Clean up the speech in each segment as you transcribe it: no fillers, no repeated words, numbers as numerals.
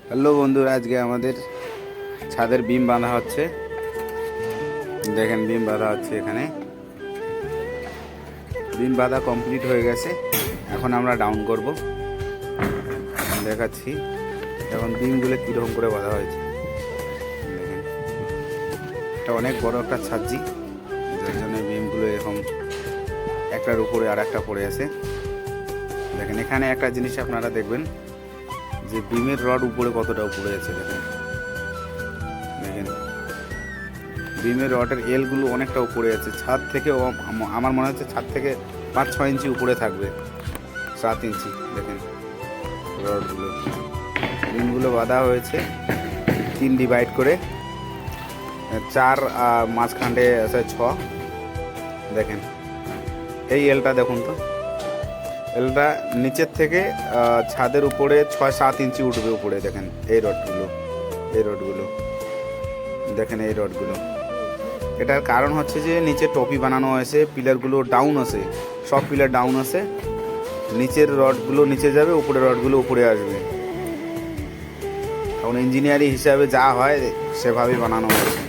Hello বন্ধুরা, আজকে আমাদের ছাদের বিম বাঁধা হচ্ছে। দেখেন বিম বাঁধা হচ্ছে। এখানে বিম বাঁধা কমপ্লিট হয়ে গেছে। এখন আমরা ডাউন করব, দেখাচ্ছি এখন বিমগুলো কীরকম করে বাঁধা হয়েছে। দেখেন এটা অনেক বড় একটা ছাদজি, যার জন্য বিমগুলো এরকম একটার উপরে আর একটা পড়ে আছে। দেখেন এখানে একটা জিনিস আপনারা দেখবেন যে বিমের রড উপরে কতটা উপরে আছে। দেখেন দেখেন বিমের রডের এলগুলো অনেকটা উপরে আছে ছাদ থেকে। আমার মনে হচ্ছে ছাদ থেকে 5-6 ইঞ্চি উপরে থাকবে, 7 ইঞ্চি। দেখেন রডগুলো, বিমগুলো বাঁধা হয়েছে 3 ডিভাইড করে, 4 মাঝখানে আছে 6। দেখেন এই এলটা দেখুন তো, এলটা নিচের থেকে ছাদের উপরে 6-7 ইঞ্চি উঠবে উপরে। দেখেন এই রডগুলো, এই রডগুলো দেখেন, এই রডগুলো। এটার কারণ হচ্ছে যে নিচে টপি বানানো হয়েছে, পিলারগুলো ডাউন আছে, সব পিলার ডাউন আছে। নিচের রডগুলো নিচে যাবে, উপরের রডগুলো উপরে আসবে। এখন ইঞ্জিনিয়ারিং হিসাবে যা হয় সেভাবেই বানানো হয়েছে।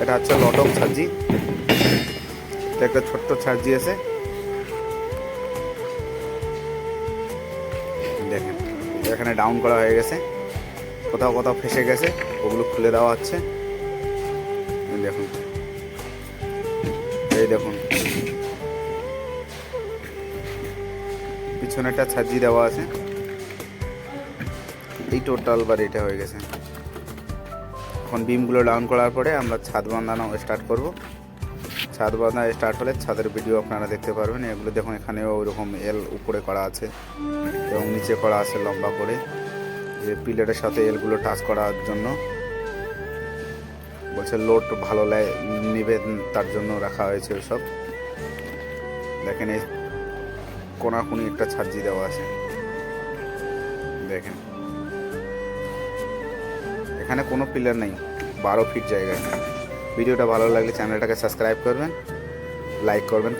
এটা হচ্ছে লটক ছাদজি, এটা একটা ছোট্ট ছাদজি আছে। দেখেন এখানে ডাউন করা হয়ে গেছে, কোথাও কোথাও ফেসে গেছে, ওগুলো খুলে দেওয়া হচ্ছে। দেখুন এই দেখুন পিছনে একটা ছাদজি দেওয়া আছে। এই টোটাল বার এটা হয়ে গেছে। এখন বিমগুলো ডাউন করার পরে আমরা ছাদ বাঁধানো স্টার্ট করব। ছাদ বাঁধা স্টার্ট হলে ছাদের ভিডিও আপনারা দেখতে পারবেন। এগুলো দেখুন, এখানেও ওইরকম এল উপরে করা আছে এবং নিচে করা আছে লম্বা করে, যে পিলারের সাথে এলগুলো টাচ করার জন্য। বলছে লোড ভালো নিবে, তার জন্য রাখা হয়েছে ওসব। দেখেন এই কোনাকুনি একটা ছাদজি দেওয়া আছে। দেখেন এখানে কোনো পিলার নেই, 12 ফিট জায়গায়। ভিডিওটা ভালো লাগলে চ্যানেলটাকে সাবস্ক্রাইব করবেন, লাইক করবেন।